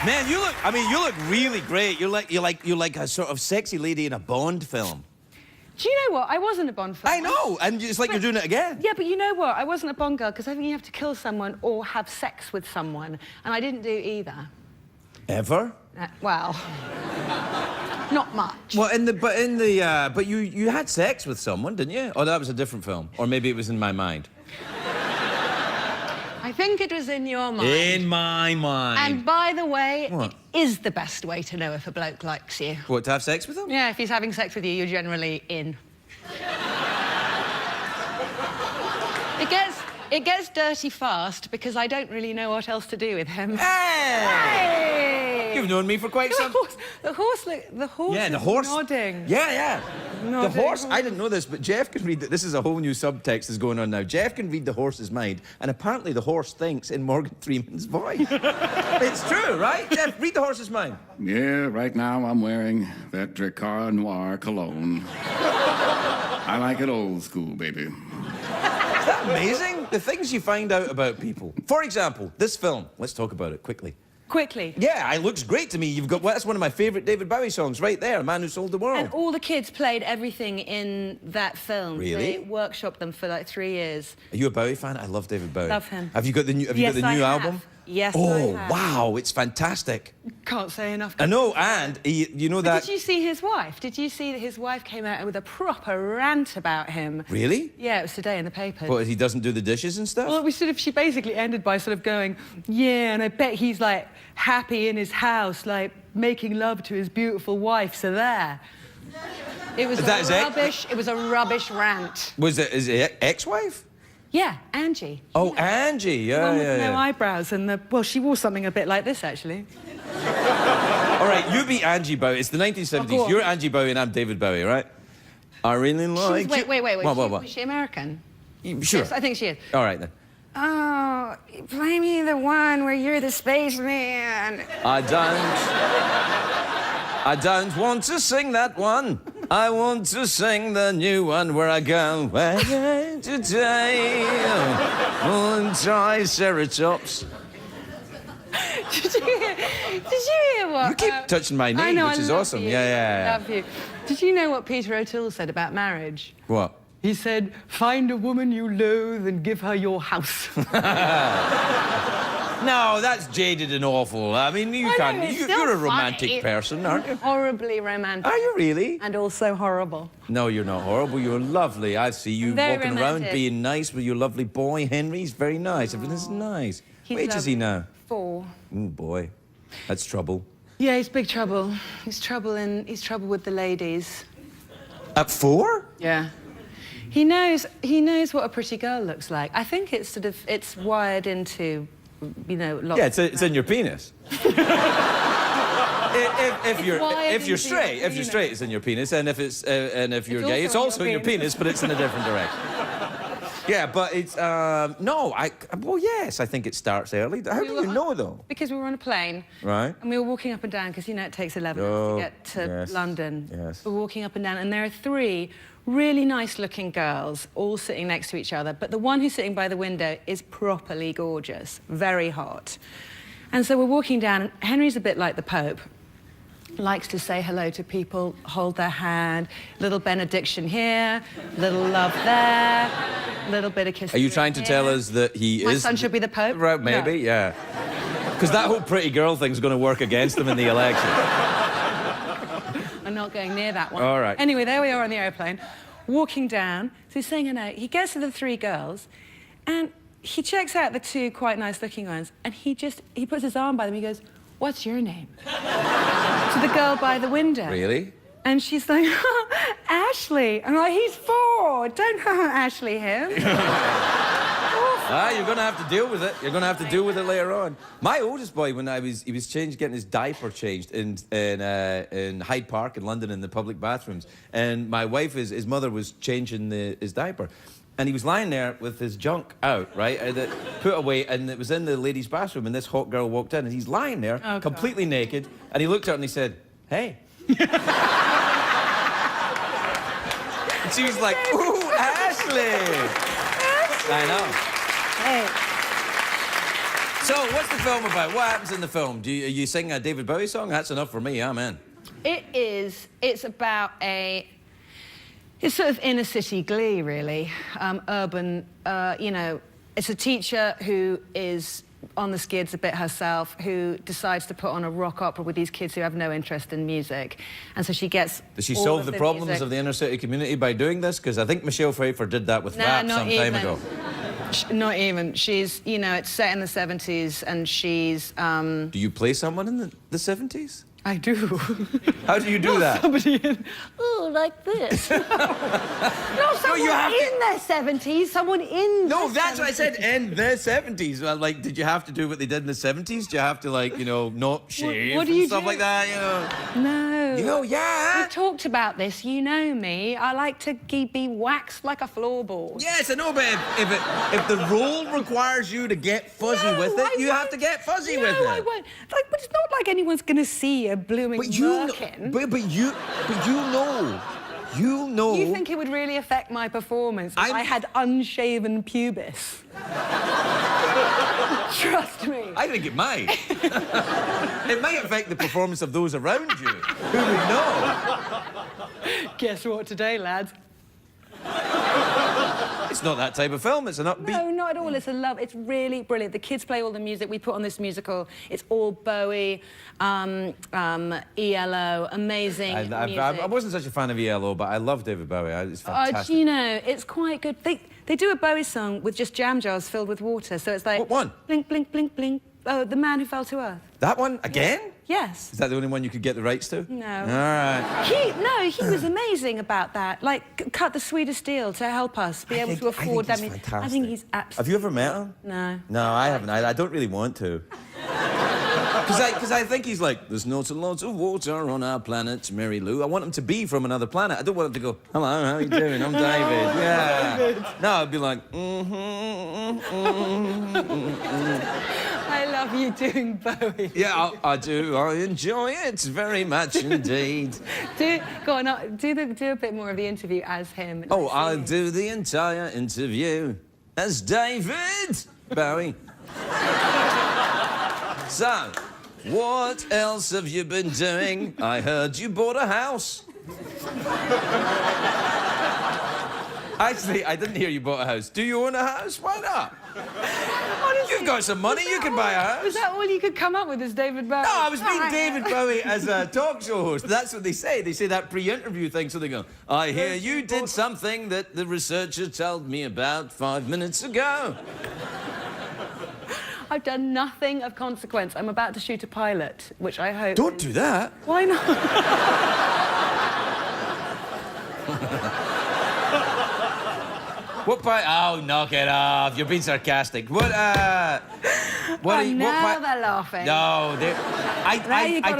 Man, you look, I mean, you look really great. You're like a sort of sexy lady in a Bond film. Do you know what? I wasn't a Bond film. I know, and it's like you're doing it again. Yeah, but you know what? I wasn't a Bond girl because I think you have to kill someone or have sex with someone, and I didn't do either. Ever? Well, not much. Well, but you had sex with someone, didn't you? Oh, that was a different film, or maybe it was in my mind. I think it was in your mind. In my mind. And by the way, What? it is the best way to know if a bloke likes you. What, to have sex with him? Yeah, if he's having sex with you, you're generally in. It gets dirty fast because I don't really know what else to do with him. Hey! Hey! You've known me for quite some... The horse Yeah, is the horse... nodding. Yeah. Nodding. The horse... I didn't know this, but Jeff can read... This is a whole new subtext that's going on now. Jeff can read the horse's mind, and apparently the horse thinks in Morgan Freeman's voice. It's true, right? Jeff, read the horse's mind. Yeah, right now I'm wearing that Dracar Noir cologne. I like it old school, baby. Isn't that amazing? The things you find out about people. For example, this film. Let's talk about it quickly. Quickly. Yeah, it looks great to me. You've got... Well, that's one of my favourite David Bowie songs right there, Man Who Sold the World. And all the kids played everything in that film. Really? They workshopped them for like 3 years. Are you a Bowie fan? I love David Bowie. Love him. Have you got the new, album? Yes, oh, I have. wow, it's fantastic. Can't say enough. I know, and you know that... Did you see his wife? Did you see that his wife came out with a proper rant about him? Really? Yeah, it was today in the paper. What, he doesn't do the dishes and stuff? Well, she basically ended by sort of going, yeah, and I bet he's, like, happy in his house, like, making love to his beautiful wife, so there. It was it was a rubbish rant. Was it his ex-wife? Yeah, Angie. Oh, Angie, yeah, The one with yeah. no eyebrows and well, she wore something a bit like this, actually. All right, you be Angie Bowie. It's the 1970s. Oh, You're Angie Bowie and I'm David Bowie, right? I really like you. Wait. What? Was she American? Sure. Yes, I think she is. All right, then. Oh, play me the one where you're the spaceman. I don't want to sing that one. I want to sing the new one where I go today. Oh, Triceratops. Did you hear what? You keep touching my knee, I know, which is I love awesome. You. Yeah. I love you. Did you know what Peter O'Toole said about marriage? What? He said, find a woman you loathe and give her your house. No, that's jaded and awful. I mean, you're a romantic person, aren't you? Horribly romantic. Are you really? And also horrible. No, you're not horrible. You're lovely. I see you Very walking romantic. around being nice with your lovely boy, Henry. He's very nice. Everything's nice. He's What age is he lovely. now? 4. Oh, boy. That's trouble. Yeah, he's big trouble. He's trouble with the ladies. At 4? Yeah. He knows what a pretty girl looks like. I think it's it's wired into, you know, lots. Yeah, it's in your penis. if you're straight, it's in your penis, and if you're gay, it's also in your penis, but it's in a different direction. Yeah, but it's well, yes, I think it starts early. How do you know though? Because we were on a plane, right? And we were walking up and down because you know it takes 11 hours to get to London. Yes. We're walking up and down, and there are 3 really nice-looking girls all sitting next to each other. But the one who's sitting by the window is properly gorgeous, very hot. And so we're walking down, and Henry's a bit like the Pope. Likes to say hello to people, hold their hand, little benediction here, little love there, little bit of kissing. Are you trying to tell us that he My is... son should be the Pope? Right, maybe, No. yeah. Because that whole pretty girl thing's going to work against him in the election. I'm not going near that one. All right. Anyway, there we are on the airplane, walking down. So he's saying hello. He gets to the 3 girls, and he checks out the 2 quite nice-looking ones, and he puts his arm by them. He goes, "What's your name?" To the girl by the window. Really? And she's like, Ashley. I'm like, he's 4. Don't Ashley him. You're going to have to deal with it. You're going to have to deal with it later on. My oldest boy, when he was getting his diaper changed in Hyde Park in London in the public bathrooms, and my wife, his mother, was changing his diaper. And he was lying there with his junk out, right? Put away, and it was in the ladies' bathroom, and this hot girl walked in, and he's lying there, completely naked, and he looked at her and he said, "Hey." And she was like, "Ooh, Ashley." I know. Hey. So, what's the film about? What happens in the film? You sing a David Bowie song? That's enough for me, I'm in. It's about it's sort of inner city glee, really. Urban, you know, it's a teacher who is on the skids a bit herself, who decides to put on a rock opera with these kids who have no interest in music. And so she gets... Does she solve the problems of the inner city community by doing this? Because I think Michelle Pfeiffer did that with rap some time ago. Not even. She's, you know, it's set in the 70s and she's... Do you play someone in the 70s? I do. How do you do that? Somebody in... Oh, like this. No, someone in their 70s, someone in No, the that's 70s. what I said, in the 70s. Well, like, did you have to do what they did in the 70s? Do you have to, like, you know, not shave what do you and stuff do? like that, you know? No. You know, yeah. We talked about this, you know me. I like to be waxed like a floorboard. Yes, I know, but if the role requires you to get fuzzy with it, you have to get fuzzy with it. No, I won't. Like, but it's not like anyone's going to see a blooming merkin. But you know. You think it would really affect my performance if I had unshaven pubis? Trust me. I think it might. It might affect the performance of those around you. Who would know? Guess what today, lads? It's not that type of film. It's an upbeat... No, not at all. It's really brilliant. The kids play all the music. We put on this musical. It's all Bowie, ELO, amazing music. I wasn't such a fan of ELO, but I love David Bowie. It's fantastic. You know, it's quite good. They do a Bowie song with just jam jars filled with water, so it's like... What one? Blink, blink, blink, blink. Oh, The Man Who Fell to Earth. That one? Again? Yes. Is that the only one you could get the rights to? No. All right. He was amazing about that. Like, cut the sweetest deal to help us be able to afford that. I think he's absolutely... Have you ever met him? No. No, I haven't. I don't really want to. Because I think he's like, there's lots and lots of water on our planet, Mary Lou. I want him to be from another planet. I don't want him to go, hello, how are you doing? I'm David. Yeah. David. No, I'd be like, I love you doing Bowie. Yeah, I do. I enjoy it very much indeed. Go on, do a bit more of the interview as him. Oh, I'll do the entire interview as David Bowie. So, what else have you been doing? I heard you bought a house. Actually, I didn't hear you bought a house. Do you own a house? Why not? Honestly, you've got some money, you can buy a house. Was that all you could come up with as David Bowie? No, I was being David Bowie as a talk show host. That's what they say. They say that pre-interview thing, so they go, I hear you did something that the researcher told me about 5 minutes ago. I've done nothing of consequence. I'm about to shoot a pilot, which I hope... Don't do that. Why not? What part? Oh, knock it off. You're being sarcastic. What are you... Now they're laughing. No, I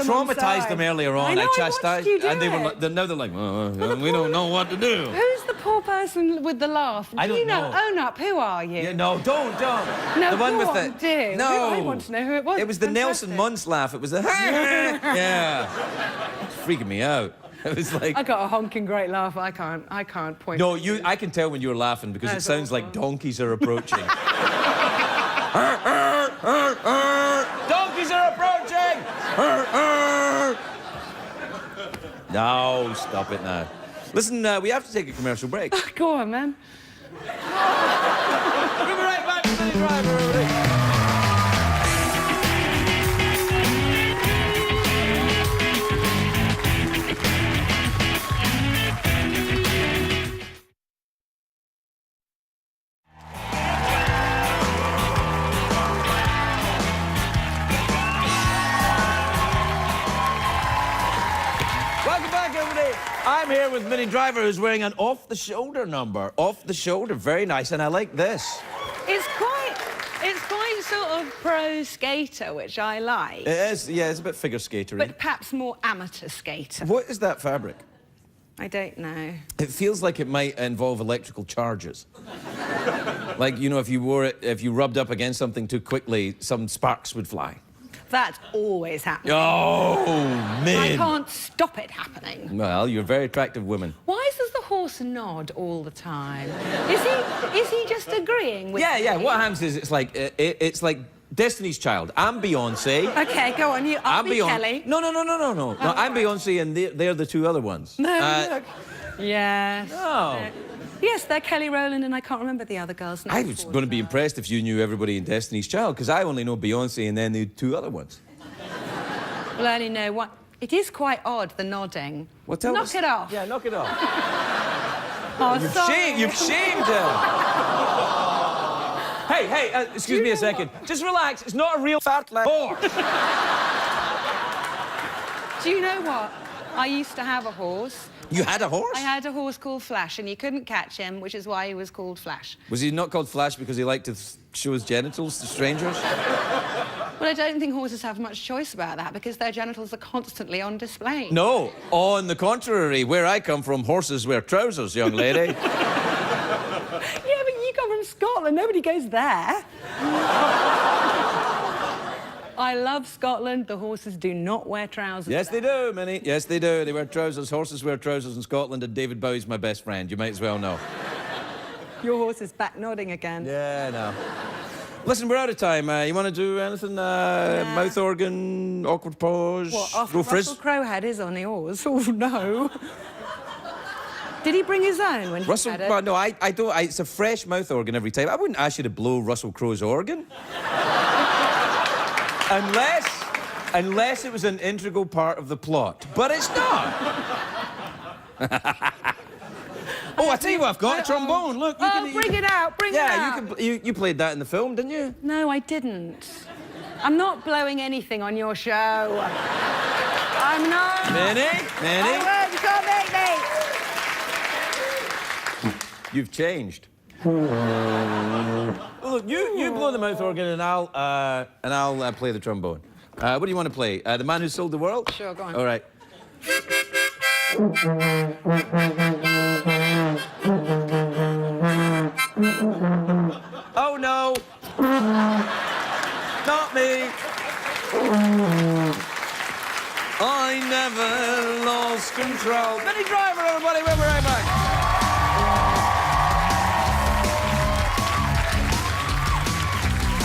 traumatized them earlier on. I chastised... you do and it. now they're like, we don't know what to do. Who's the poor person with the laugh? I don't know. Own up. Who are you? Yeah, no, don't. No, the one go with on, the... do. No. I want to know who it was. It was the Nelson Muntz laugh. It was the... Yeah. It's freaking me out. It was like... I got a honking great laugh. I can't point. No, I can tell when you're laughing because it sounds like donkeys are approaching. Donkeys are approaching! No, stop it now. Listen, we have to take a commercial break. Go on, man. We'll be right back with Minnie Driver, everybody. I'm here with Minnie Driver, who's wearing an off-the-shoulder number. Off the shoulder, very nice, and I like this. It's quite sort of pro skater, which I like. It is, yeah, it's a bit figure skatery. But perhaps more amateur skater. What is that fabric? I don't know. It feels like it might involve electrical charges. Like, you know, if you wore it, if you rubbed up against something too quickly, some sparks would fly. That's always happening. Oh, man. I can't stop it happening. Well, you're a very attractive woman. Why does the horse nod all the time? Is he just agreeing with Yeah. me? What happens is it's like Destiny's Child. I'm Beyonce. Okay, go on. I'll be Kelly. No. No, I'm Beyonce, and they're the two other ones. No, look. Yes. No. Yes, they're Kelly Rowland, and I can't remember the other girls' names. I was going to be impressed if you knew everybody in Destiny's Child, because I only know Beyonce and then the two other ones. Well, I only know one. It is quite odd, the nodding. Well, tell knock us. it off. Yeah, knock it off. Oh, You've shamed her. Hey, excuse me a second. Just relax. It's not a real fat horse. Do you know what? I used to have a horse. You had a horse? I had a horse called Flash, and you couldn't catch him, which is why he was called Flash. Was he not called Flash because he liked to show his genitals to strangers? Well, I don't think horses have much choice about that because their genitals are constantly on display. No, on the contrary. Where I come from, horses wear trousers, young lady. Yeah, but you come from Scotland. Nobody goes there. I love Scotland. The horses do not wear trousers. Yes, they do, Minnie. Yes, they do. They wear trousers. Horses wear trousers in Scotland, and David Bowie's my best friend. You might as well know. Your horse is back nodding again. Yeah, no. Listen, we're out of time. You want to do anything? Mouth organ, awkward pause? What, after go frizz? Russell Crowe had his on the oars? Oh, no. Did he bring his own when he had it? Well, no, I don't. It's a fresh mouth organ every time. I wouldn't ask you to blow Russell Crowe's organ. Unless it was an integral part of the plot. But it's not. Oh, I tell you what, I've got a trombone. Look, you can... Bring it out, bring it out. Yeah, you played that in the film, didn't you? No, I didn't. I'm not blowing anything on your show. I'm not. Minnie? Oh, you can't make me. You've changed. Well, look, you blow the mouth organ and I'll play the trombone. What do you want to play? The Man Who Sold the World? Sure, go on. All right. Oh, no. Not me. I never lost control. Minnie Driver, everybody. We'll be right back.